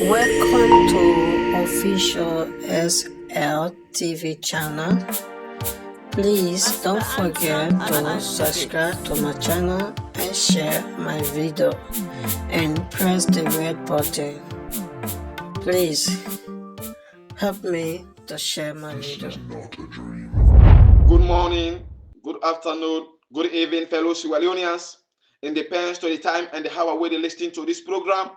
Welcome to official SL TV channel. Please don't forget to subscribe to my channel and share my video and press the red button. Please help me to share my video. Good morning, good afternoon, good evening, fellow Sierra Leoneans. It depends to the time and the hour where they listen to this program.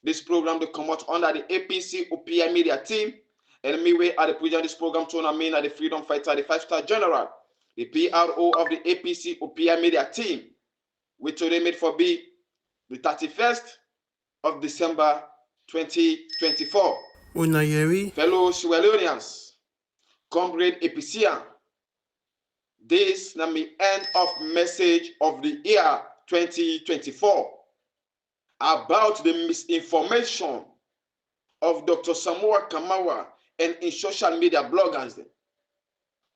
This program they come out under the APC OPI media team. And me we are the president of this program to mean at the freedom fighter, the 5-star general, the PRO of the APC OPI media team, which today made for be the 31st of December 2024. Fellow Sierra Leoneans, comrade APCian, this is the end of message of the year 2024 about the misinformation of Dr. Samoa Kamara and in social media bloggers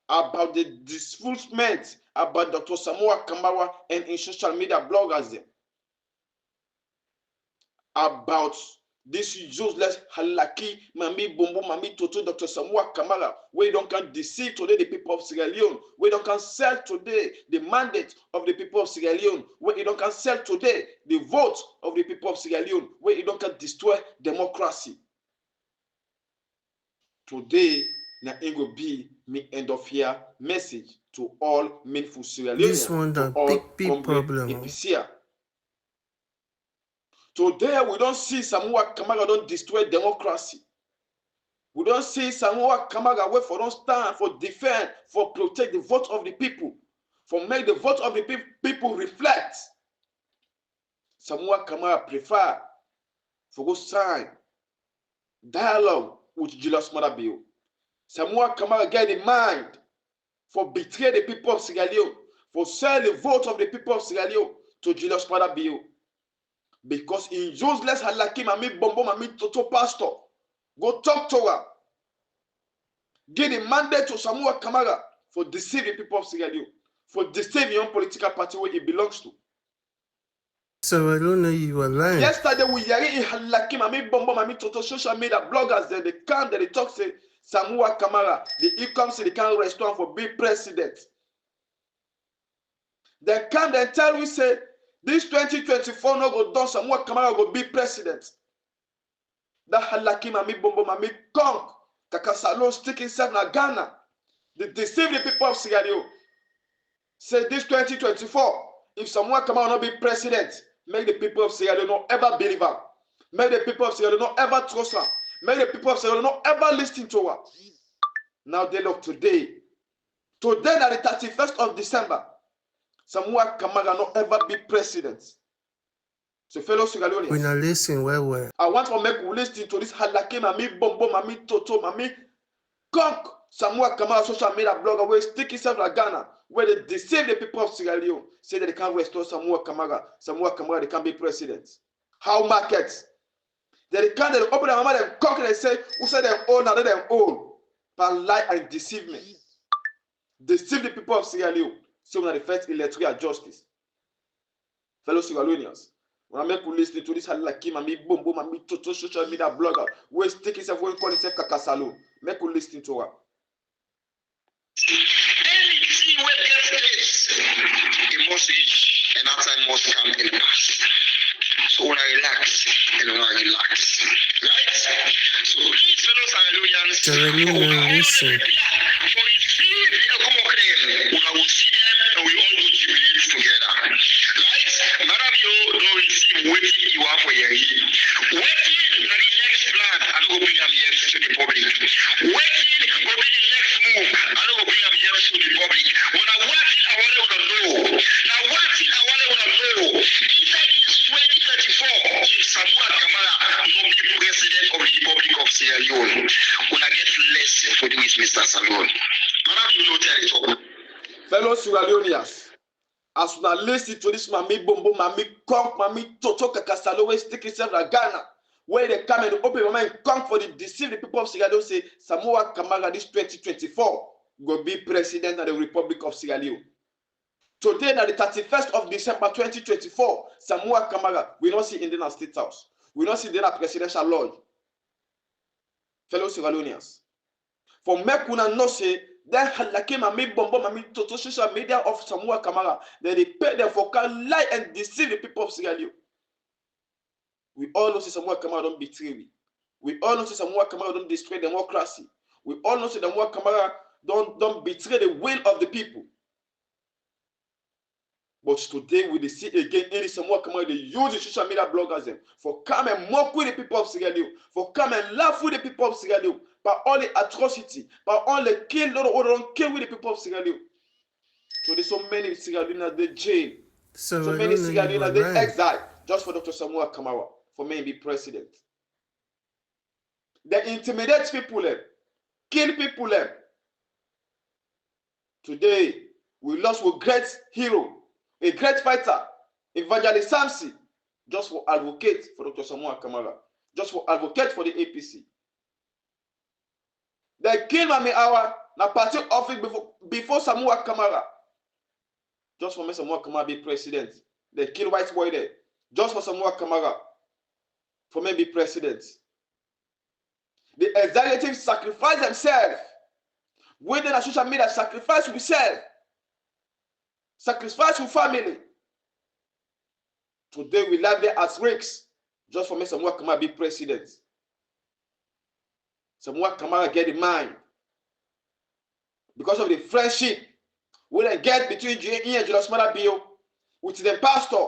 about the disfulfillment about Dr. Samoa Kamara and in social media bloggers about this useless halaki mami bombo mami toto Dr. Samoa Kamara we don't can deceive today the people of Sierra Leone, we don't can sell today the mandate of the people of Sierra Leone, we don't can sell today the vote of the people of Sierra Leone, we don't can destroy democracy. Today na go be me end of year message to all meaningful Sierra Leoneans. This one the big problem. APCian. Today, we don't see Samoa Kamara don't destroy democracy. We don't see Samoa Kamara wait for don't stand, for defend, for protect the vote of the people, for make the vote of the people reflect. Samoa Kamara prefer for go sign dialogue with Julius Maada Bio. Samoa Kamara get in mind for betray the people of Sierra Leone, for sell the vote of the people of Sierra Leone to Julius Maada Bio. Because in useless halaki mami bombo mami toto pastor go talk to her, give the mandate to Samoa Kamara for deceiving people of Sierra Leone, for deceiving your political party where it belongs to. So I don't know you were lying. Yesterday we hear in halaki mami bombo mami toto social media bloggers they come they talk say Samoa Kamara the comes the can restaurant for being president. They come they tell we say this 2024 no go done Samoa Kamara go be president. That halaki mami bombo mami conk kakasalo stick himself na Ghana. They deceive the people of Sierra Leone. Say this 2024, if Samoa Kamara not be president, make the people of Sierra Leone not ever believe her. Make the people of Sierra Leone not ever trust her. Make the people of Sierra Leone not ever listen to her. Now they look today. Today na the 31st of December. Samoa Kamara not ever be president. So fellow Sierra Leoneans, When I listen well. I want to make you listen to this halaki mami bombo mami toto mami conk Samoa Kamara social media blogger where stick himself like Ghana where they deceive the people of Sierra Leone, say that they can't restore Samoa Kamara they can't be president. How markets? They can't open their mouth and conk and say who said them own and them own, but lie and deceive me. Deceive the people of Sierra Leone. So when the first electoral justice. Fellow Sierra Leoneans, when I make you listen to this halaki mami bombo mami toto social media blogger where stick himself when call himself kakasalo, make you listen to her. Anything where gets place, it must reach and that time must come and pass. So when I relax and when I relax, right? So please, fellow Sierra Leoneans, Listen. for you see the come when I will see them and we all go jubilate together. Right? Marabio don't receive waiting you are for your waiting na the next plan, I don't go bring them yes to the public. Waiting will be the next move, I don't go bring them yes to the public. When I watch it, I want to know. Now watch it, I want to know. Inside this 2034, if Samoa Kamara not be president of the Republic of Sierra Leone, when I get less for do with Mr. Salon. Fellow Sierra Leoneans, as we listen to this mami bombo mami conk mami toto kakasalo where stick himself like Ghana, where they come and open your mind conk for the deceive the people of Sierra Leone say Samoa Kamara this 2024 go be president of the Republic of Sierra Leone. Today, na the 31st of December 2024, Samoa Kamara, we don't see Indian State House. We don't see the presidential lodge. fellow Sierra Leoneans. For make una know say that halake mami bombo mami to social media of Samoa Kamara, that they pay them for can lie and deceive the people of Sierra Leone. We all know say Samoa Kamara don't betray we. We all know say Samoa Kamara don't destroy democracy. We all know say Samoa Kamara don't betray the will of the people. But today we see again in Samoa Kamara they use the social media bloggers them for come and mock with the people of Sierra Leone, for come and laugh with the people of Sierra Leone, by all the atrocity, by all the kill with the people of Sierra Leone. So there's so many Sierra Leoneans they jail, so many Sierra Leoneans they exile just for Dr. Samoa Kamara for me to be president. They intimidate people, kill people. Today we lost a great hero, a great fighter, Evangelist Samson, just for advocate for Dr. Samoa Kamara, just for advocate for the APC. They killed Mami Awa na party office before Samoa Kamara, just for me Samoa Kamara be president. They killed White Boy there, just for Samoa Kamara, for me be president. The executives sacrifice themselves. When the social media sacrifice with self, sacrifice with family. Today we live there as risk, just for me Samoa Kamara be president. Samoa Kamara get the mind because of the friendship we they get between GE and Julius Maada Bio with the pastor.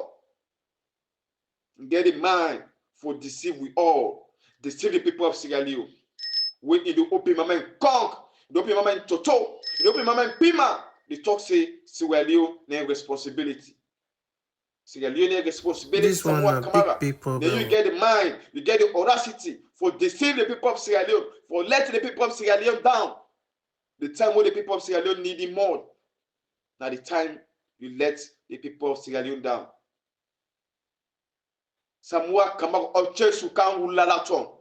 Get the mind for deceive we all, deceive the people of Sierra Leone. When in the open mama Kong, the open mama Toto, the open mama Pima, they talk say Sierra Leone no responsibility. Sierra Leone responsibility. This one a big people. Then you get the mind, you get the audacity for deceive the people of Sierra Leone, for letting the people of Sierra Leone down. The time when the people of Sierra Leone need him more. Now the time you let the people of Sierra Leone down. Samoa Kamara ochesu kan wulalaton.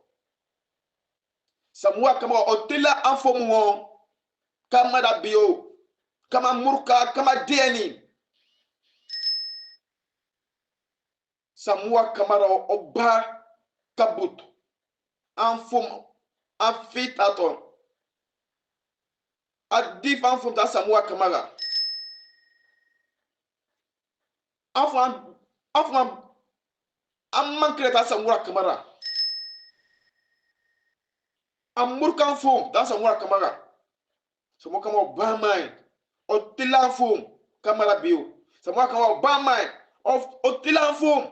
Samoa Kamara otela anfomu kama da bio, kama murka, kama deni. Samoa Kamara oba kabut anfom afit aton. Adif anfom ta Samoa Kamara. Afwan amman ta Samoa Kamara. Amurkan fom ta Samoa Kamara. Samoa Kamara ba mind o tilan fom Kamara bio. Samoa Kamara ba mind of o tilan fom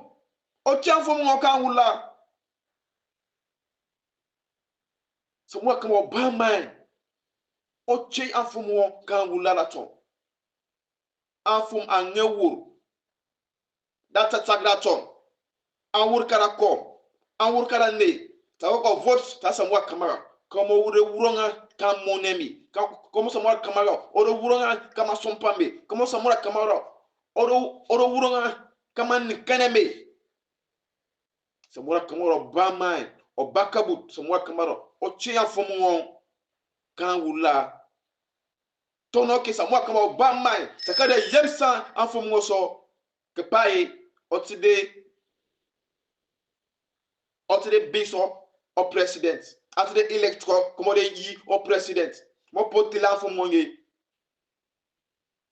o tian fom on kan wula. Samoa Kamara ba mind o che anfom on kan wula la ton. Anfom angewur. Data tagraton. Anwur karakom. Anwur karane. Tawako vote ta Samoa Kamara. Como ure wuronga kam monemi. Como Samoa Kamara. Oro wuronga kama sompambe. Como Samoa Kamara. Oro wuronga kama nikaneme. Samoa Kamara ba mind. O bakabut Samoa Kamara. O cheya fomu kan wula. Tono ke Samoa Kamara ba mind. Takada yemsan anfomu so ke paye otide bishop or president. After the electoral, come ye or president. More put the land for money.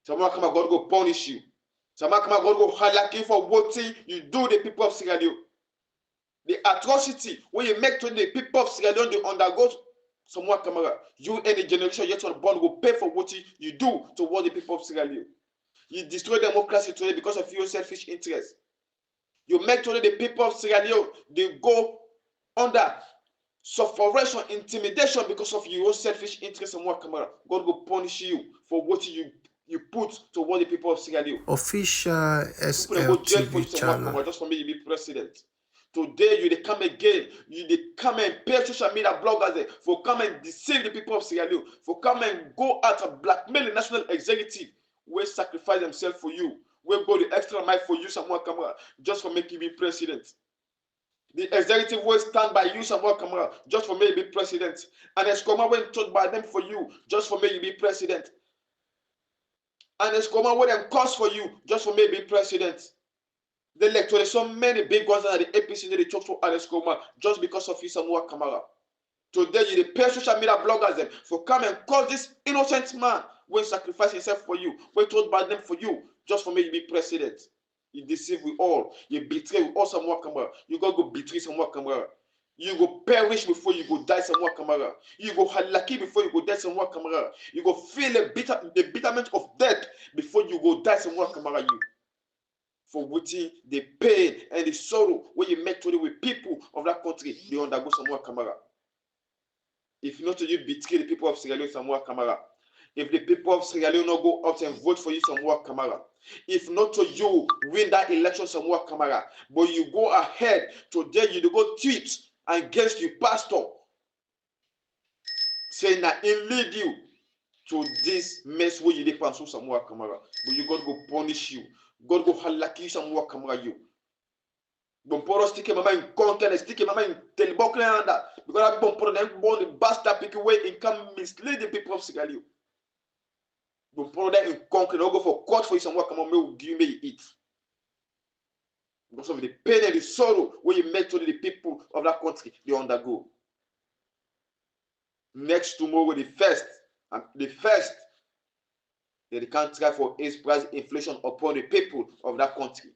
Samoa Kamara God go punish you. Samoa Kamara God go halaki for what you do the people of Sierra Leone. The atrocity when you make to the people of Sierra Leone, they undergo Samoa Kamara. You and the generation yet unborn will pay for what you do toward the people of Sierra Leone. You destroy democracy today because of your selfish interests. You make today the people of Sierra Leone, they go under sufferation, intimidation because of your selfish interests and what Kamara. God will punish you for what you put toward the people of Sierra Leone. Official SLTV channel. Just for me, you be president. Today you they come again, you they come and pay social media bloggers for come and deceive the people of Sierra Leone, for come and go out and blackmail the national executive, will sacrifice themselves for you, will go the extra mile for you, Samoa Kamara, just for making you be president. The executive will stand by you, Samoa Kamara, just for me to be president. And Escoma will taught by them for you, just for me to be president. And Escoma will then cost for you, just for me to be president. The electorate, so many big ones that the APC they talk to Escoma just because of you, Samoa Kamara. Today, you pay social media bloggers them for come and call this innocent man when sacrifice himself for you, when told by them for you, just for me to be president. You deceive we all. You betray we all somewhere, Kamara. You go betray somewhere, Kamara. You go perish before you go die somewhere, Kamara. You go halaki before you go die somewhere, Kamara. You go feel the bitterment of death before you go die somewhere, Kamara. You. For waiting the pain and the sorrow when you make today with people of that country, they undergo somewhere, Kamara. If not you betray the people of Sierra Leone, somewhere, Kamara. If the people of Sierra Leone not go out and vote for you, somewhere, Kamara. If not to you win that election, somewhere, Kamara. But you go ahead today, you go tweet against your pastor, saying that he lead you to this mess where you depend on somewhere, Kamara. But you God go punish you. God go halaki you somewhere, Kamara. You. Bomporo stick mama in content, stick mama in telebokle anda. Because I bomporo them born the bastard pick away and come mislead the people of Sierra Leone. Bomporo them in content, don't go for court for you somewhere, come on, me will give me eat. Because of the pain and the sorrow when you make to the people of that country, they undergo. Next tomorrow, the first, they can't try for its price inflation upon the people of that country.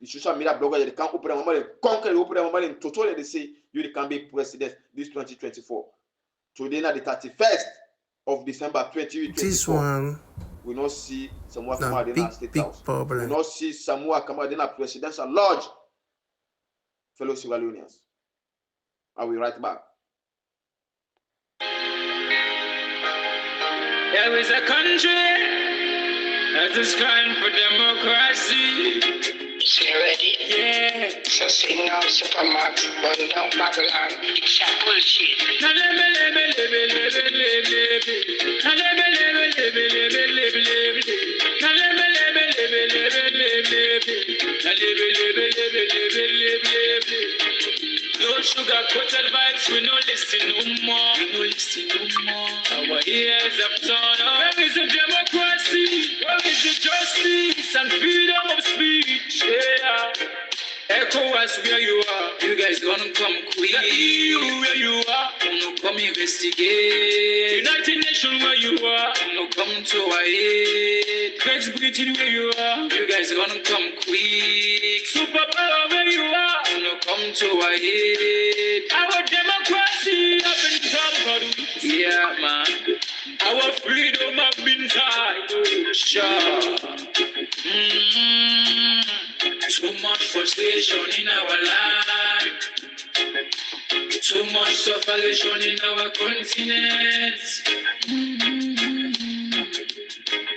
The social media bloggers, they can't open their money, conquer, open their money, and totally they say you can be president this 2024. Today, now the 31st of December 2024. This one. We not see Samoa Kamara in our state house. Problem. We not see Samoa Kamara in our presidential lodge. Fellow Sierra Leoneans. Are we right back? There is a country that is crying for democracy. You ready? Yeah. So sing now, Supermax, run down Babylon. It's a bullshit. Now let me live. Now let me live. Now let me live. No sugar coated vibes, we no listen no more. Our ears have turned up. Where is the democracy? Where is the justice and freedom of speech? Yeah. ECOWAS where you are, you guys gonna come quick. The EU where you are, no come investigate. United Nations where you are, no come to our aid. Great Britain where you are, you guys gonna come quick. Superpower where you are, no come to our aid. Our democracy have been tampered with. Yeah, man. Our freedom have been tied. Sure. Too much frustration in our land. Too much suffocation in our continent.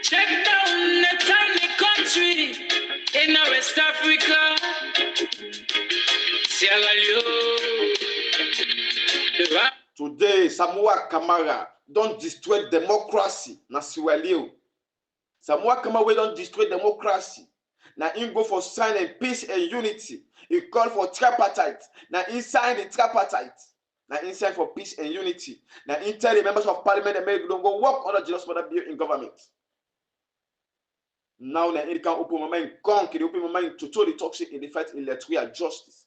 Check down a tiny country in West Africa. Sierra Leone. Today, Samoa Kamara don't destroy democracy na Sierra Leone. Samoa Kamara don't destroy democracy. Now, in go for signing peace and unity. He called for tripartite. Now, inside the tripartite. Now, inside for peace and unity. Now, in tell the members of parliament and make don't go work on the Jesus mother bill in government. Now, it can open my mind, conquer, open my mind to totally toxic in the fight electoral justice.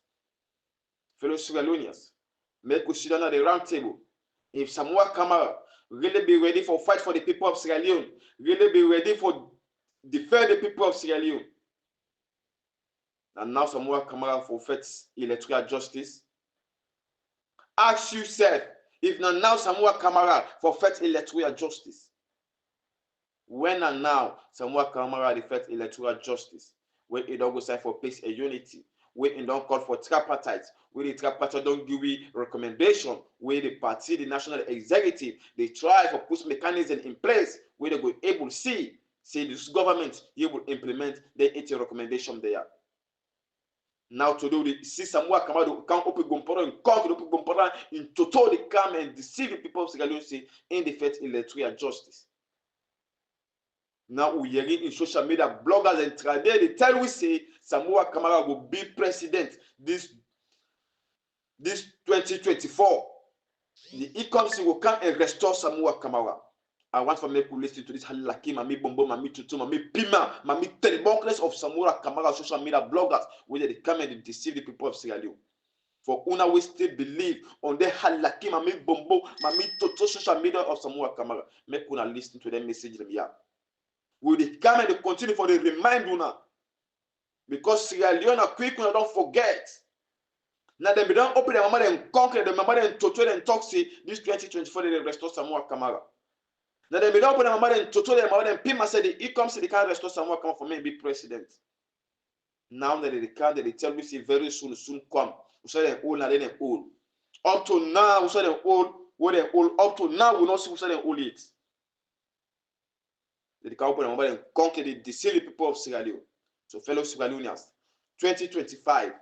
Fellow Sierra Leoneans, make us sit down at the round table. If Samoa Kamara really be ready for fight for the people of Sierra Leone, really be ready for defend the people of Sierra Leone. And now Samoa Kamara forfeits electoral justice. Ask yourself, if not now Samoa Kamara forfeits electoral justice. When and now Samoa Kamara defeats electoral justice, when it don't go sign for peace and unity, when it don't call for tripartite, when the tripartite don't give you recommendation, when the party, the national executive, they try for push mechanism in place, where they go able to see this government, you will implement the 80 recommendation there. Now to do the see Samoa Kamara can't open Gompora and conquer open Gompora in total they come and deceive the people of Sierra Leone in the fight electoral justice. Now we hear in social media bloggers and traders they tell we say Samoa Kamara will be president this 2024. The ECOMC will come and restore Samoa Kamara. I want for me to listen to this Halaki, Mami Bombo, Mami Tutu, Mami Pima, Mami Telebonkless of Samoa Kamara social media bloggers where they come and deceive the people of Sierra Leone. For una we still believe on the halaki mami bombo, mami toto social media of Samoa Kamara. Make una listen to the message them here. Will they come and they continue for the remind una? Because Sierra Leone are quick una don't forget. Now they don't open their mama and conquer the mama and toto and toxic this 2024 they restore Samoa Kamara. Now they don't open their mama and toto their mama and Pima said he comes they can't restore Samoa Kamara for me to be president. Now that they can't they tell me see very soon come. We say them old, now they old. Up to now, we say them old. When they old, up to now, we not see we say them old yet. They can open them and conquer the silly people of Sierra Leone. So, fellow Sierra Leoneans, 2025,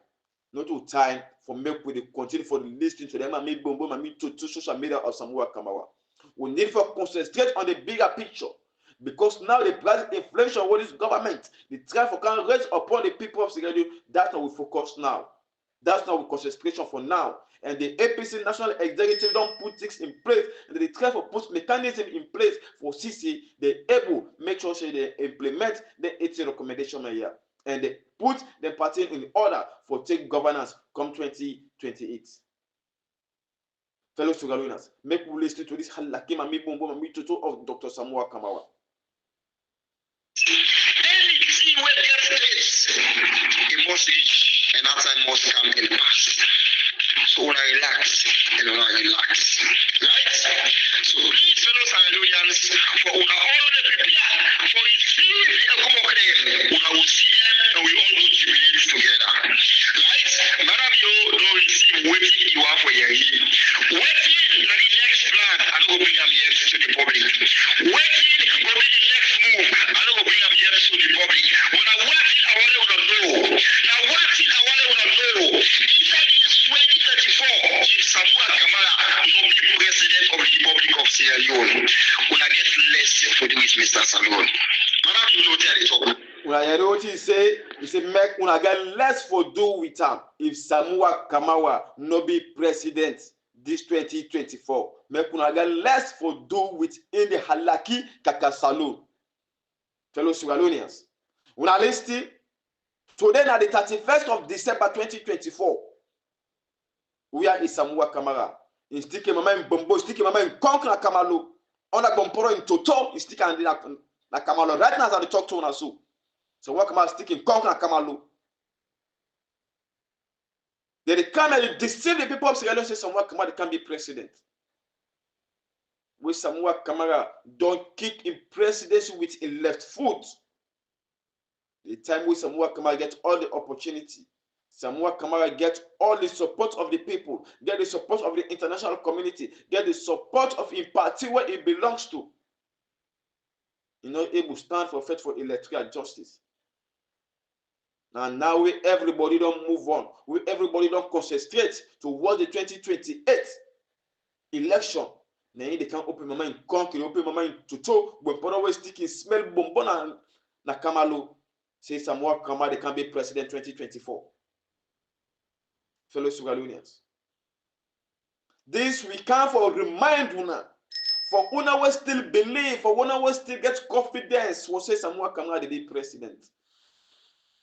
not too time for make we continue for listening to them and make bombo and make to social media of Samoa Kamara. We need to concentrate on the bigger picture. Because now the price inflation with this government, the try for can raise upon the people of Sierra Leone. That's how we focus now. That's not concentration for now. And the APC National Executive don't put things in place, and they try to put mechanism in place for CC. They able make sure they implement the 80 recommendation here, and they put the party in order for take governance come 2028. Fellow Sierra Leoneans, make we listen to this halaki mami bombo mami toto of Dr. Samoa Kamara. Anything where get this, it must reach, and that time must come in the past. So when I relax, and when I relax, right? So please, fellow Sierra for una all the prepare for his feet, and come on, una will see them, and we all go jubilate together, right? Madam, you don't receive waiting you are for your heat. Waiting na the next plan, I don't bring them yet to the public. Waiting will be the next move, I don't bring them yet to the public. When I watch it, I want to know. Now watch it, I want to know. Inside this 2034, if Samoa Kamara will be president of the Republic of Sierra Leone, when I get less for do with Mr. Salon. Madam, you know tell it all. When I hear what he say make una get less for do with him if Samoa Kamara no be president this 2024. Make una get less for do with in the halaki kaka salon. Fellow Sierra Leoneans, una listen today na the 31st of December 2024. We are in Samoa Kamara. In stick mama in bombo, stick mama in conk na Kamalo. On a bomporo in toto, in stick and na Kamalo. Right now as I talk to una so. So what Kamala stick in conk na Kamalo. They come and deceive the people of Sierra Leone say Samoa Kamara can be president. With Samoa Kamara don't kick in presidency with a left foot. The time we Samoa Kamara get all the opportunity. Samoa Kamara get all the support of the people, get the support of the international community, get the support of a party where it belongs to. You're not able to stand for fight for electoral justice. And now we everybody don't move on. We everybody don't concentrate towards the 2028 election. Now they can't open my mind, conquer, open my mind to talk. When people always sticking smell bombona na Kamalo. Say Samoa Kamara they can be president 2024. Fellow Sierra Leoneans. This we come for remind una. For una will still believe, for una will still get confidence. We say Samoa Kamara they be president.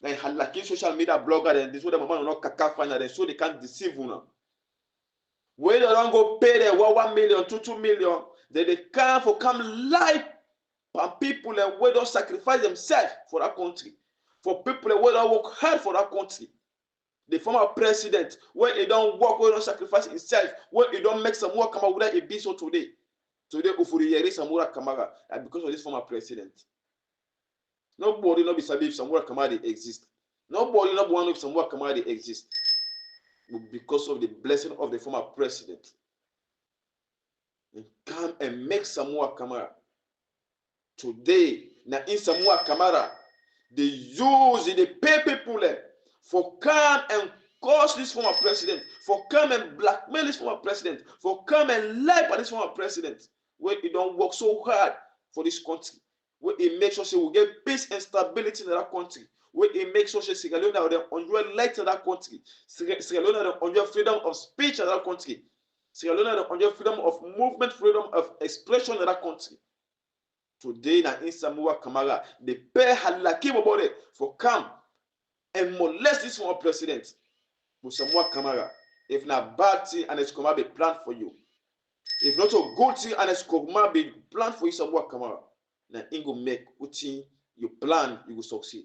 Then halaki social media blogger and this way the mama not kaka find and so they can't deceive una. When they don't go pay them 1 million, 2 million, then they come live and people and we don't sacrifice themselves for that country. For people and we don't work hard for that country. The former president, when he don't work, when he don't sacrifice himself, when he don't make Samoa Kamara without a biso today. Today, Ufuriyeri Samoa Kamara, and because of this former president. Nobody not be sabi if Samoa Kamara exist. Nobody not want if Samoa Kamara exist. Because of the blessing of the former president. And come and make Samoa Kamara. Today, now in Samoa Kamara, they use it, they pay people for come and cause this former president, for come and blackmail this former president, for come and lie by this former president, where he don't work so hard for this country, where he makes sure we get peace and stability in that country, where he makes sure Sierra Leone enjoy light in that country, Sierra Leone enjoy freedom of speech in that country, Sierra Leone enjoy freedom of movement, freedom of expression in that country. Today, na in Samoa Kamara, they pay halaki about it for come and molest this former president with Samoa Kamara If not bad thing and it's come be planned for you. If not a good thing and it's come be planned for you somewhere come out, then it will make what you plan, you will succeed.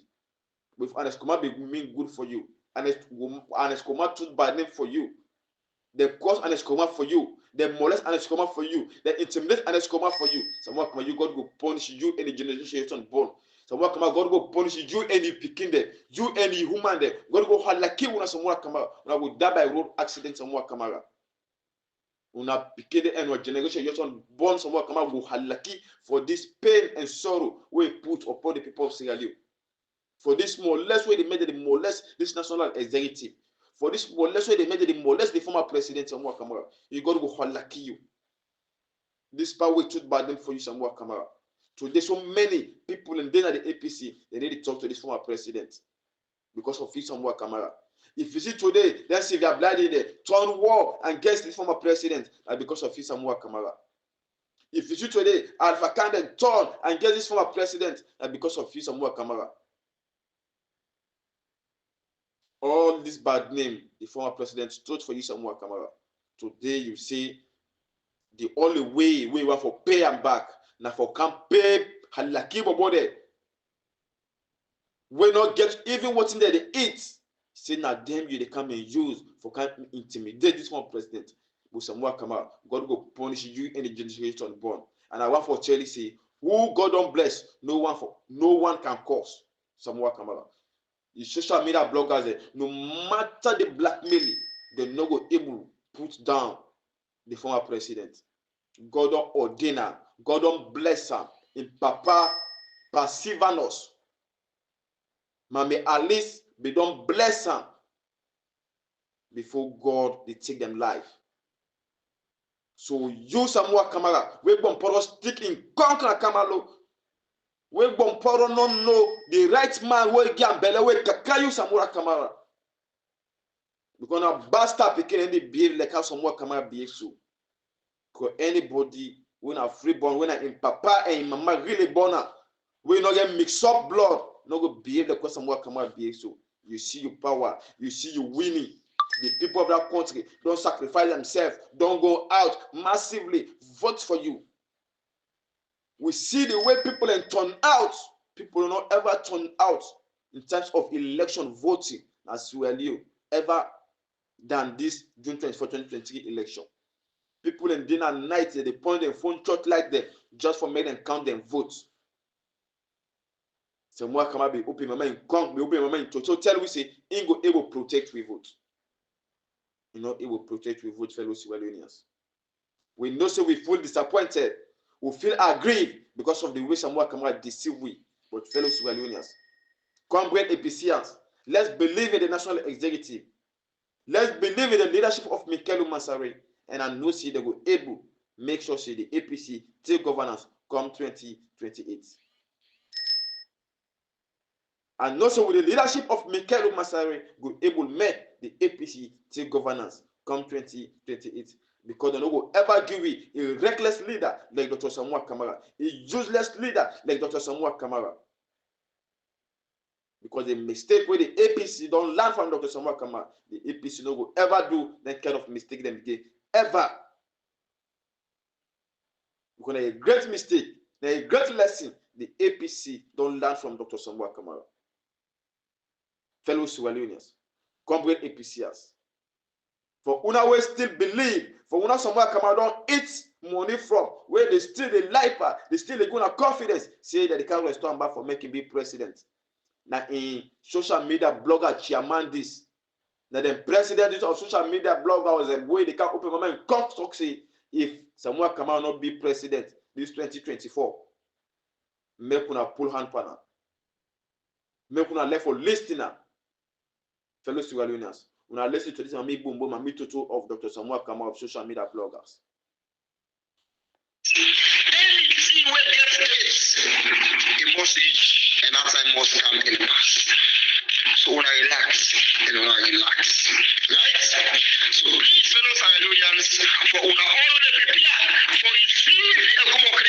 If and it's come be mean good for you, and it's come out too bad name for you. The cause and it's come out for you. The molest and it's come out for you. The intimidate and it's come out for you. Somewhere come out, you God will punish you any generation born. Somewhere come out, God will punish you any picking there, you any human there. God will have like you when somewhere come out. When I will die by road accident somewhere come out. When I picking the end of generation, your son born somewhere come out will have lucky for this pain and sorrow we put upon the people of Sierra Leone. For this molest way they made the molest this national executive. For this molest way they made the molest the former president somewhere come out. You God will have lucky you. This power we took bad them for you somewhere come out. Today, so many people in the APC, they need to talk to this former president because of his somewhere camera. If you see today, let's see if you are bloody there, turn war against this former president because of his somewhere camera. If you see today, Alpha Condé turn against this former president because of his somewhere camera. All this bad name, the former president stood for you somewhere camera. Today, you see, the only way we want for pay him back. Now for campaign, halaki bobode. We not get even what's in there they eat. Say now them you they come and use for can intimidate this one president. But somewhere come out, God will punish you in the generation born. And I want for Charlie say, who God don't bless, no one can cause. Somewhere come out. The social media bloggers, no matter the blackmailing, they no go able put down the former president. God don't ordain her. God don't bless her. In Papa Passivanos. Mami Alice, they don't bless her before God they take them life. So you Samuel Kamara, we bon poro stick in conquer Kamalo. We bon poro no know the right man we get bele we kakayu Samuel Kamara. Because now basta picking any behave like how Samuel Kamara behave so. Because anybody when are freeborn, when are in papa and in mama really born, we not get mixed up blood, not go behave like someone come out behave so. You see your power, you see you winning. The people of that country don't sacrifice themselves, don't go out massively, vote for you. We see the way people turn out. People do not ever turn out in terms of election voting as well you ever than this June 24, 2023 election. People in dinner night, they point their phone short like that just for make them count them votes. So more come be open my mind, come be open my mind. So tell we say, it will protect we vote. You know, it will protect we vote, fellow Sierra Leoneans. We know so we feel disappointed, we feel aggrieved because of the way someone come out deceive we, but fellow Sierra Leoneans. Come great APCians, let's believe in the national executive. Let's believe in the leadership of Mikaelu Massare. And I know see they will able make sure see the APC take governance come 2028. And also with the leadership of Mikaelu Massare will able make the APC take governance come 2028. Because they will ever give we a reckless leader like Dr. Samuel Kamara, a useless leader like Dr. Samuel Kamara. Because the mistake where the APC don't learn from Dr. Samuel Kamara, the APC no will ever do that kind of mistake them again. Ever. Because a great mistake, a great lesson, the APC don't learn from Dr. Samuel Kamara. Fellow Sierra Leoneans, comrade APCians. For una we still believe, for una Samuel Kamara don't eat money from, where they still the life, they still the gonna confidence, say that they can't restore back for making be president. Now in social media blogger chairman this. Now the president of social media bloggers and way they can open my mind come talk say if Samuel Kamara not be president this 2024, make una pull hand panel, make una left for listener, fellow Sierra Leoneans. Una listen to this Mami Boom Boom Mami Toto of Dr. Samuel Kamara of social media bloggers. Anything where get this, it must reach and that time must come in the past. So when I relax, and when I relax, right? So please, fellow Sierra Leoneans, for una all the prepare for receive a common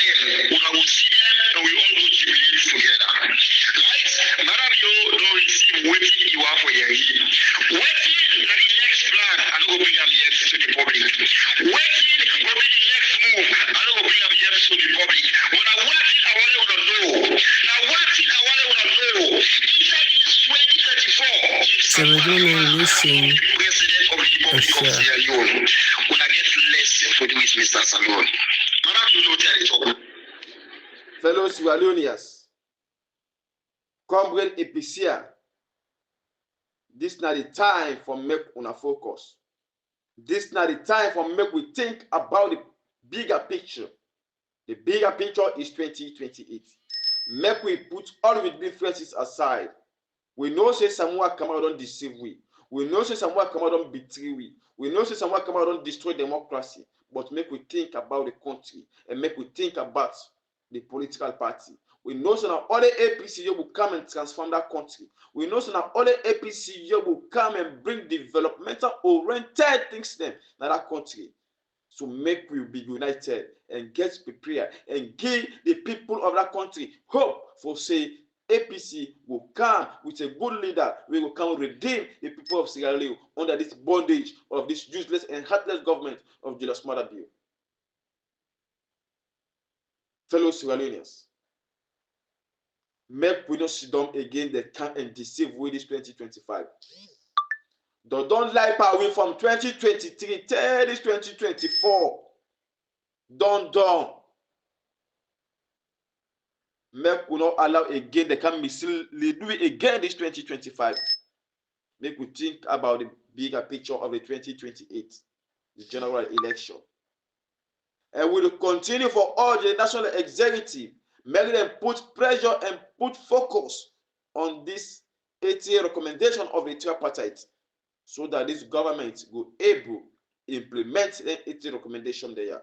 una will see them and we all go jubilate together, right? Madam, you don't receive waiting you are for your waiting that the next plan I don't go bring up yes to the public. Waiting will be the next move. I don't go bring up yes to the public. When I watch it, I want to know. Now watch it, I want to know. Inside this 2024, So we're doing listen president of the Republic of Sierra Leone. When I get less for doing Mr. Salone. Madam, you know tell it. Fellow Sierra Leoneans, Comrade Episia, this is not the time for make una focus. This is not the time for make we think about the bigger picture. The bigger picture is 2028. Make we put all the differences aside. We know say someone come out don't deceive we. We know say someone come out don't betray we. We know say someone come out don't destroy democracy. But make we think about the country and make we think about the political party. We know so now other APC will come and transform that country. We know so now other APC will come and bring developmental oriented things them in that country. So make we be united and get prepared and give the people of that country hope for say APC will come with a good leader. We will come redeem the people of Sierra Leone under this bondage of this useless and heartless government of Julius Maada Bio. Fellow Sierra Leoneans, make we not sit down again, they come and deceive with this 2025. Don't lie away from 2023 till this 2024. Don't. Make we not allow again they can mislead we again this 2025. Make we think about the bigger picture of the 2028, the general election. And we will continue for all the national executive, make them put pressure and put focus on this 80 recommendation of the tripartite, so that this government will able to implement the 80 recommendation there.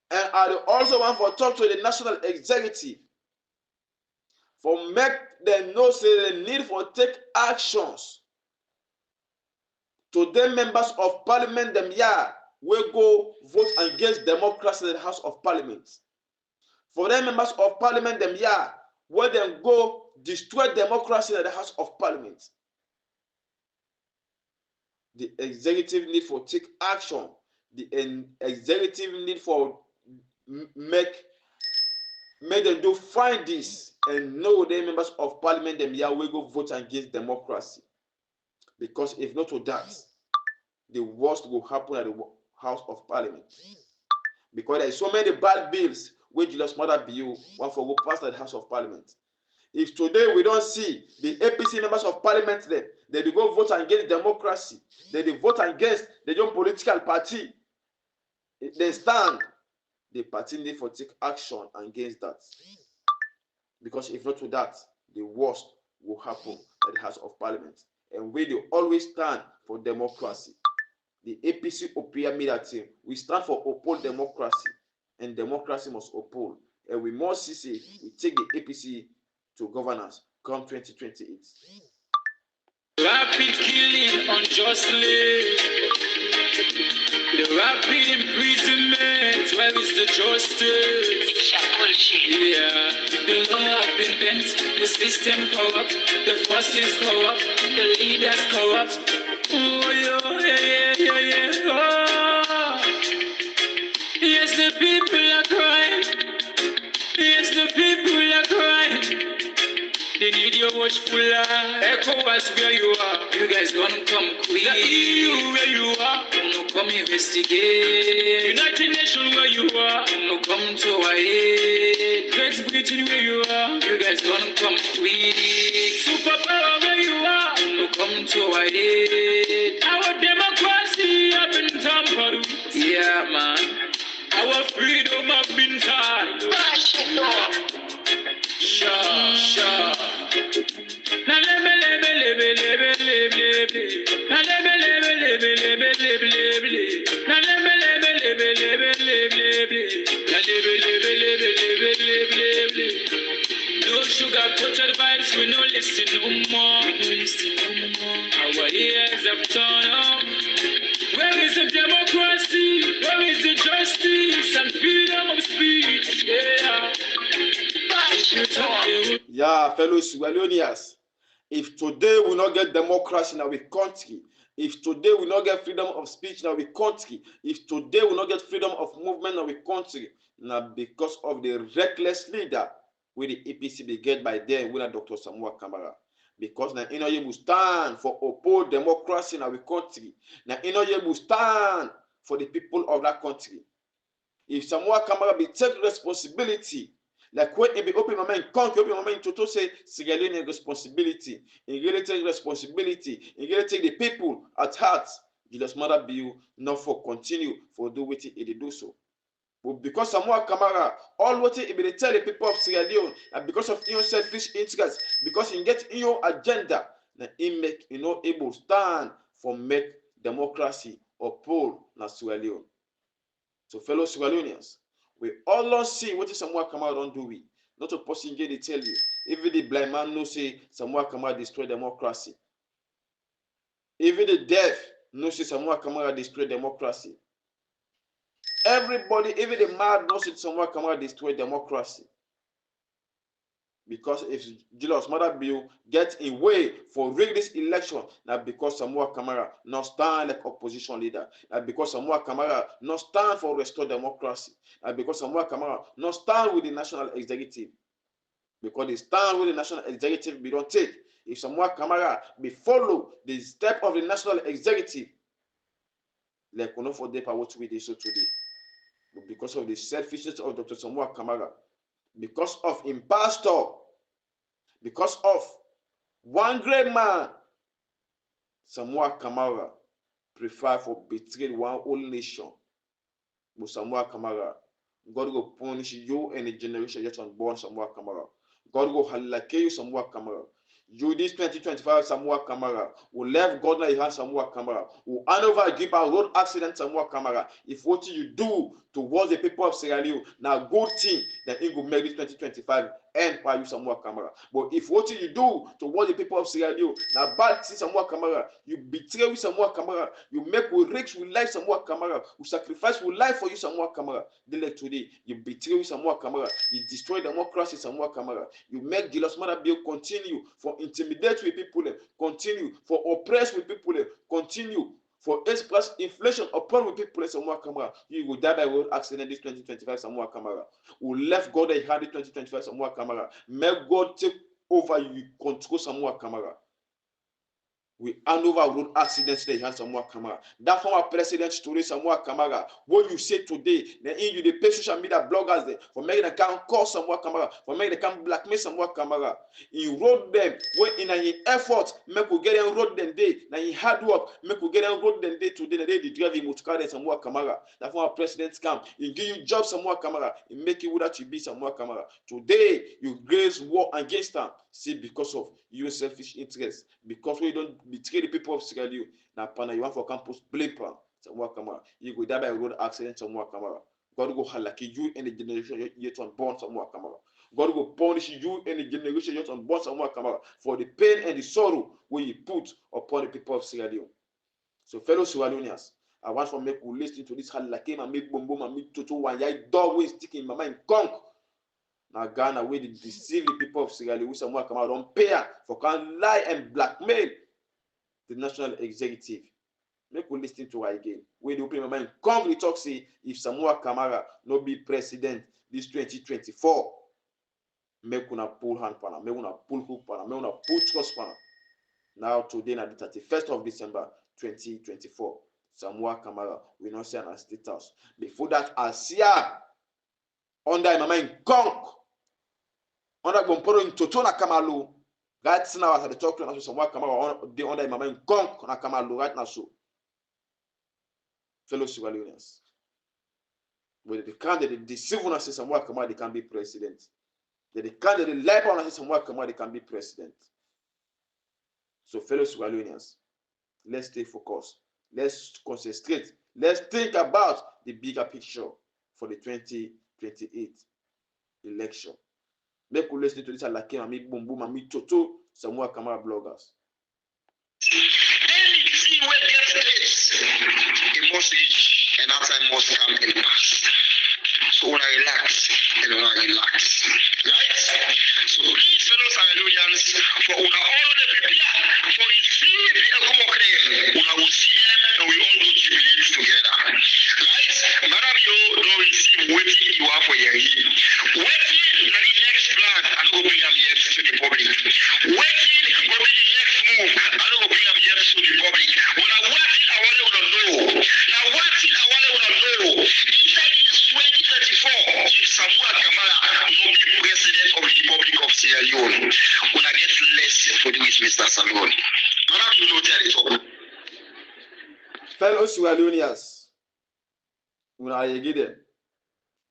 And I also want to talk to the national executive for make them know say the need for take actions to them members of parliament them will go vote against democracy in the House of Parliament. For them members of parliament them will then go destroy democracy in the House of Parliament. The executive need for take action. The executive need for make them do find this and know the members of parliament them will go vote against democracy. Because if not to that, the worst will happen at the House of Parliament. Because there is so many bad bills which Julius Maada Bio want for go past the House of Parliament. If today we don't see the APC members of parliament there, they go vote against democracy, they vote against the young political party, they stand, the party need for take action against that. Because if not to that, the worst will happen at the House of Parliament. And we do always stand for democracy. The APC OPIA media team, we stand for uphold democracy, and democracy must uphold. And we must see we take the APC to governance come 2028. Rapid killing unjustly, the rapid imprisonment, where is the justice? Yeah, the law have been bent, the system corrupt, the forces corrupt, the leaders corrupt. Oh, yeah. Oh. Yes, the people are crying. Yes, the people are crying. They need your watchful eye. ECOWAS where you are. You guys gonna come quick. The EU where you are. Gonna come investigate. United Nations where you are. Gonna come to our aid. Great Britain where you are. You guys gonna come quick. Superpower where you are. Gonna come to our aid. Our democracy have been tampered with. Yeah, man. Our freedom have been tied. Sure. Now let me no sugar coated vibes, we no listen no more. Our ears have turned up. Where is the democracy? Where is the justice and freedom of speech? Yeah. Yeah, fellow Sierra Leoneans, If today we not get democracy in our country, if today we not get freedom of speech in our country, if today we not get freedom of movement in our country, now because of the reckless leader with the APC be get by them, with Dr. Samuel Kamara. Because now you will stand for oppose democracy in our country. Now you will stand for the people of that country. If Samuel Kamara be take responsibility, like when he be open my mind, conquer open my mind to say Sierra Leone responsibility, he really take responsibility, he really take the people at heart. Julius Mother Bill not for continue for do what he do so. But because Samuel Kamara, all what he be tell the people of Sierra Leone, and because of your selfish interests, because he get in your agenda, then he make able stand for make democracy or poll na Sierra Leone. So fellow Sierra Leoneans, we all see what Samuel Kamara don't do we. Not a person get they tell you. Even the blind man know say Samuel Kamara destroy democracy. Even the deaf know say Samuel Kamara destroy democracy. Everybody, even the mad knows that Samuel Kamara destroy democracy. Because if Julius Mother Bill get in way for rig this election, now because Samuel Kamara not stand like opposition leader, now because Samuel Kamara not stand for restore democracy, now because Samuel Kamara not stand with the national executive, because they stand with the national executive, we don't take. If Samuel Kamara be follow the step of the national executive, like we know for them what we do so today, but because of the selfishness of Dr. Samuel Kamara, because of impostor, because of one great man, Samuel Kamara prefer for betray one whole nation. But Samuel Kamara, God will punish you and the generation yet unborn Samuel Kamara. God will halake you, Samuel Kamara. You this 2025 Samuel Kamara will left God in hand Samuel Kamara will hand over give a road accident Samuel Kamara. If what you do towards the people of Sierra Leone now good thing, then it will make this 2025 end by you Samuel Kamara. But if what you do towards the people of Sierra Leone now bad thing Samuel Kamara, you betray with Samuel Kamara, you make with rich with life Samuel Kamara, you sacrifice with life for you Samuel Kamara. Then like today, you betray with Samuel Kamara, you destroy democracy Samuel Kamara, you make Julius Mother Bill continue for intimidate with people, continue for oppress with people, continue for express inflation upon with people, Samuel Kamara. You will die by road accident this 2025, Samuel Kamara. Who left God that he had in 2025, Samuel Kamara. Make God take over you, control Samuel Kamara. We hand over road accidents they had Samuel Kamara. That former president story Samuel Kamara. What you say today, then you the pay social media bloggers there for making them can call Samuel Kamara, for making them can blackmail Samuel Kamara. He wrote them when in an effort, make we get them road them day. Now in hard work, make we get them road them day today. They drive him to carry Samuel Kamara. That former president come, he give you job Samuel Kamara, he make you that you be Samuel Kamara. Today you grace war against them. See because of your selfish interests, because we don't betray the people of Sierra Leone. Now, Pana, you want for campus blame Pan, Samuel Kamara. You go die by a road accident, Samuel Kamara. God will halaki you in the generation yet unborn, Samuel Kamara. God will punish you in the generation yet unborn, Samuel Kamara, for the pain and the sorrow when you put upon the people of Sierra Leone. So, fellow Sierra Leoneans, I want to make you listen to this halaki, and make boom boom, and make toto one yai dog way sticking in my mind, conk. Now Ghana where they deceive the people of Sierra Leone, Samuel Kamara don't pay for can lie and blackmail the national executive. Make we listen to her again. When they open my mind, come we talk say if Samuel Kamara no be president this 2024, make una pull hand pana, make una pull hook pana, make una pull trust pana. Now today na the 31st of December 2024, Samuel Kamara we not see an state house. Before that, Asia under my mind conk. Under Gomporo in Totona Kamalu, right now as I talk to you, Samuel Kamara the under my mind conk na Kamalu right now so. Fellow Sierra Leoneans, when they can't they deceive on us Samuel Kamara they can be president. They can't they lie on us Samuel Kamara they can be president. So fellow Sierra Leoneans, let's stay focused. Let's concentrate. Let's think about the bigger picture for the 2028 election. Make we listen to this like me boom boom and me toto Samuel Kamara bloggers. Anything where gets place, it must reach, and that time must come in the past. So when I relax, and when I relax. Right? So please, fellow Sierra Leoneans, for una all the prepare for receive a common una will see them and we all go jubilate together. Right? Madam, you don't receive waiting you are for your waiting na the next plan, I don't go bring them yet to the public. Waiting will be the next move, I don't go bring them yet to the public. When I watch it, I want to know. Now watch it, I want to know. Inside this 2034, if Samoa Kamara no be president of the Republic of Sierra Leone, when I get less for the with Mr. Salon. Madam, you know tell it all. Fellow Sierra Leoneans, when I get there,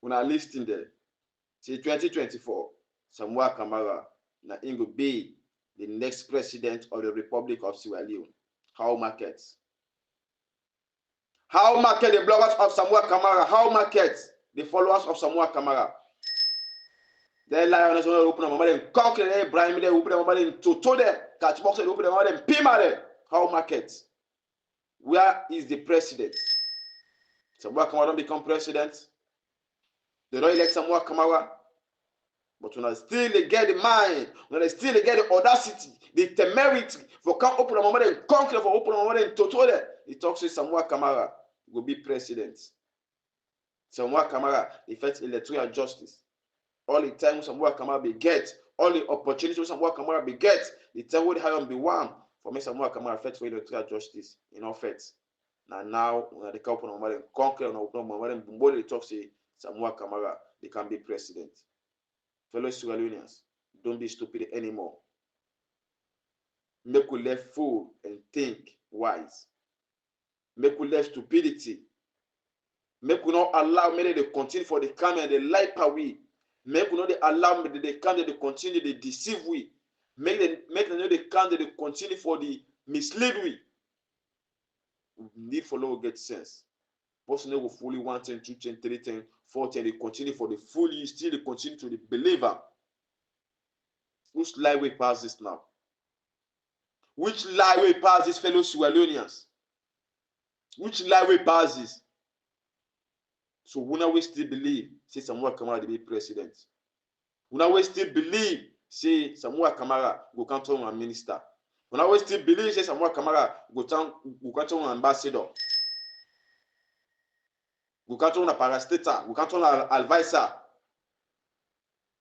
when I listen there, say 2024, Samoa Kamara na Ingo be the next president of the Republic of Sierra Leone. How market? How market the bloggers of Samoa Kamara? How market the followers of Samoa Kamara? They lie on us when they open them, they conquer them, Brian, they open them, they toto them, catch box, they open them, they pima them. How market? Where is the president? Samoa Kamara don't become president. They don't elect Samoa Kamara. But when I still get the mind, when I still get the audacity, the temerity for come open a moment and conquer for open a moment and total it, he talks to Samoa Kamara will be president. Samoa Kamara, the first electoral justice. All the time Samoa Kamara be get, all the opportunities Samoa Kamara be get, the time would have be one for me Samoa Kamara fight for electoral justice in all faith. Now when they come open a moment and conquer and open a moment and they talk to Samoa Kamara, they can be president. Fellow Sierra Leoneans, don't be stupid anymore. Make you left fool and think wise. Make you left stupidity. Make you not allow me to continue for the come and the light away. Make you not allow me to come and continue to deceive we. Make them know they come and continue for the mislead we. We need follow get sense. Person will fully 1 10, 2 10, 3 10, 4 10. They continue for the fully, still they continue to the believer. Which lie way past this now? Which lie way past this, fellow Sierra Leoneans? Which lie way past this? So when we still believe, say Samoa Kamara to be president. When we still believe, say Samoa Kamara go come to a minister. When we still believe, say Samoa Kamara go come to an ambassador. We can't turn a parastator, we can't turn an advisor.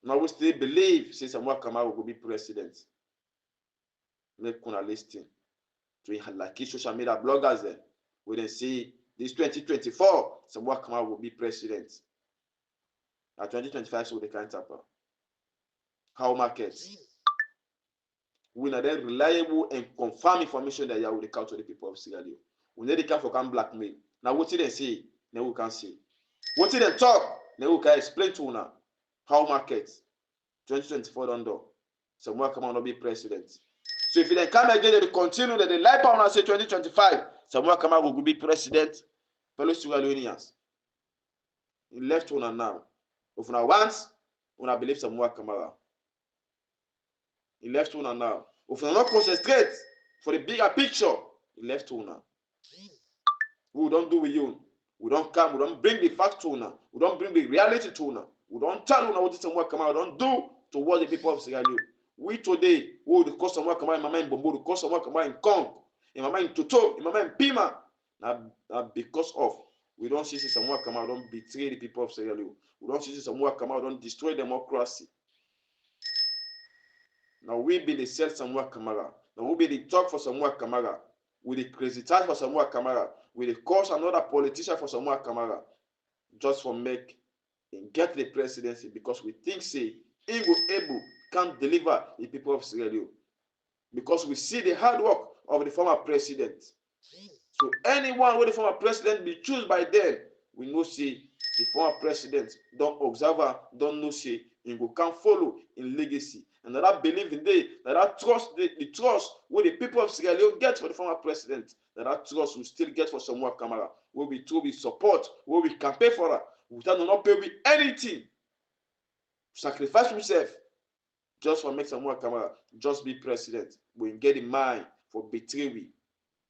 Now we still believe, say Samoa Kamara will be president. Make una listen to like social media bloggers there. We then see this 2024, Samoa Kamara will be president. At 2025, so they can't happen. How markets? We need reliable and confirm information that you will count to the people of Sierra Leone. We need to come for come blackmail. Now what did they say? Now we can see. What did they talk? Now we can explain to you how markets 2024 don't do. Samoa Kamara will be president. So if they come again, they continue that the life power say 2025, Samoa Kamara will be president. Fellow Sierra Leoneans. He left one now. If una once, una believe Samoa Kamara. He left one now. If una not concentrate for the bigger picture, he left one. We don't do with you. We don't come, we don't bring the fact to una. We don't bring the reality to una. We don't tell una what Samoa Kamara don't do towards the people of Sierra Leone. We today, we will cause Samoa Kamara in my mind Bombo, cause Samoa Kamara in Kong, in my mind Toto, in my mind Pima. Now because of we don't see Samoa Kamara don't betray the people of Sierra Leone. We don't see Samoa Kamara don't destroy democracy. Now we be the sell Samoa Kamara. Now we be the talk for Samoa Kamara. We the crazy charge for Samoa Kamara. We the cause another politician for Samoa Kamara. Just for make and get the presidency because we think say he will able can deliver the people of Sierra Leone. Because we see the hard work of the former president. So anyone with the former president be chosen by them, we know see the former president don't observe, don't know see, and go can follow in legacy. And that believe in they, that trust the trust what the people of Sierra Leone get for the former president, that trust will still get for Samoa Kamara, will be to be support, will be campaign for her, without not pay with anything. Sacrifice himself just for make Samoa Kamara just be president. We get in mind for betray we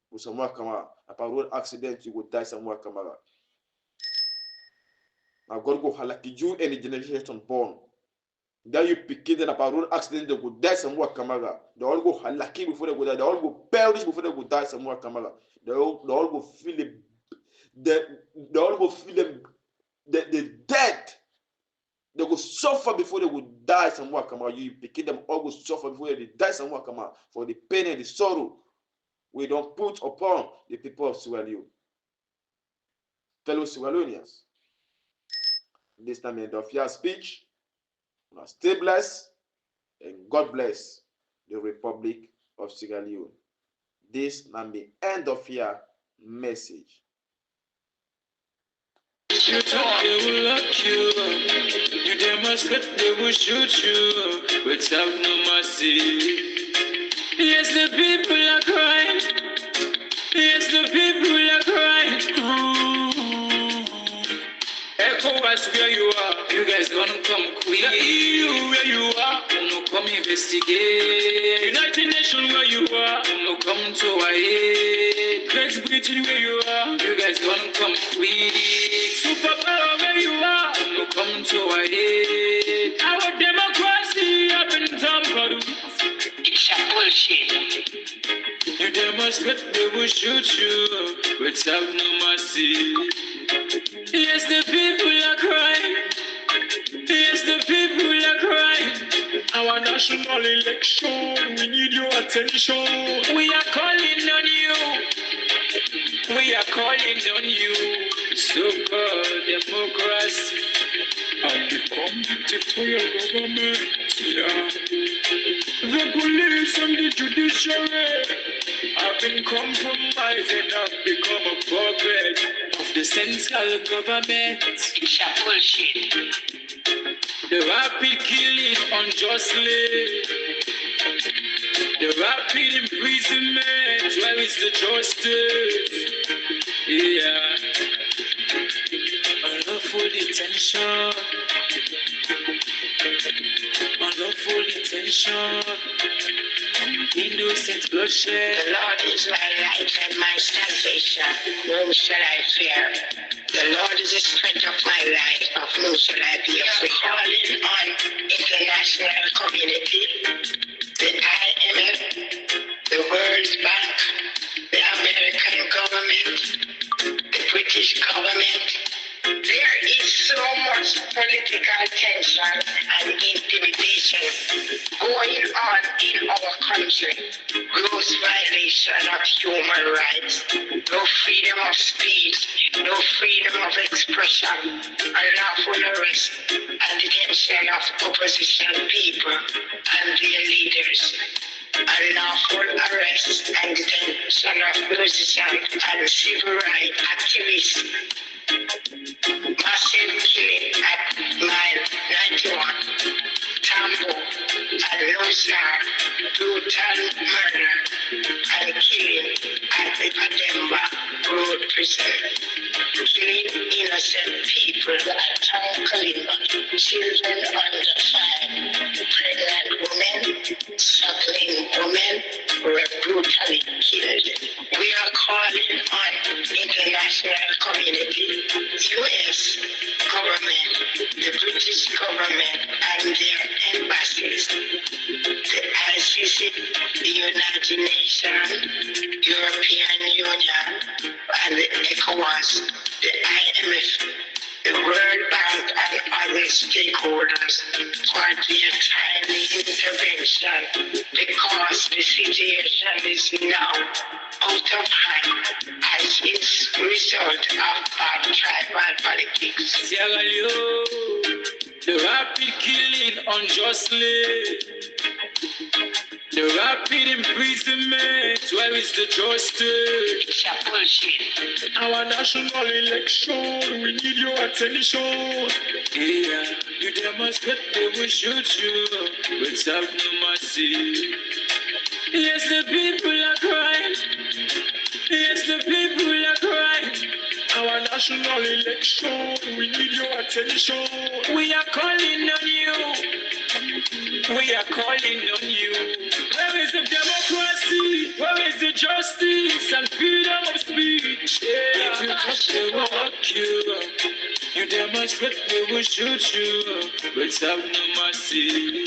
with Samoa Kamara. Upon road accident, you will die Samoa Kamara. Now God go halaki you and the generation born. That you picking them about road accident, they go die somewhere Kamara. They all go halaki before they go die. They all go perish before they go die somewhere Kamara. They all go feel it. They all go feel them. The dead. They go suffer before they will die somewhere Kamara. You picking them all go suffer before they die somewhere Kamara for the pain and the sorrow we don't put upon the people of Sierra Leone. Fellow Sierra Leoneans, this time end of your speech. Now stay blessed and God bless the Republic of Sierra Leone. This now the end of your message. You talk, they will lock you. You demonstrate, they will shoot you. Without no mercy. Yes, the people are crying. Yes, the people are crying. ECOWAS where you are, you guys gonna come quick. The EU where you are, no come investigate. United Nations where you are, no come to our aid. Great Britain where you are, you guys gonna come quick. Superpower where you are, no come to our aid. Our democracy up in Tampere. It's a bullshit. You demonstrate, they will shoot you without no mercy. Yes, the people are crying. Yes, the people are crying. Our national election, we need your attention. We are calling on you. We are calling on you. So-called democracy. And become dictatorial government. Yeah. The police and the judiciary have been compromised and have become a puppet of the central government. It's a bullshit. The rapid killing unjustly. The rapid imprisonment. Where is the justice? Yeah. Unlawful detention. Unlawful detention. Innocent bloodshed. The Lord is my light and my salvation. Whom shall I fear? The Lord is the strength of my life. Of whom shall I be afraid? Calling on international community, the IMF, the World Bank, the American government, the British government. There is so much political tension and intimidation going on in our country. Gross violation of human rights, no freedom of speech, no freedom of expression, unlawful arrest and detention of opposition people and their leaders. Unlawful arrest and detention of musicians and civil rights activists. Massive killing at mile 91, Tambo and Losar, brutal murder and killing at the Pademba Road prison. Killing innocent people at Tonkalimba, children under 5, pregnant women, suckling women were brutally killed. We are calling on international community, US government, the British government and their embassies, the ICC, the United Nations, European Union, and the ECOWAS, the IMF, the World Bank and other stakeholders for their timely intervention because the situation is now out of hand as its result of bad tribal politics. Sierra Leone, the rapid killing unjustly. The rapid imprisonment, where is the justice? It's a bullshit. Our national election, we need your attention. Yeah, you demonstrate, they will shoot you without no mercy. Yes, the people are crying. Yes, the people are crying. Our national election, we need your attention. We are calling on you. We are calling on you. Where is the democracy? Where is the justice and freedom of speech? If you touch the rock, you demonstrate. much, but we will shoot you. But have no mercy.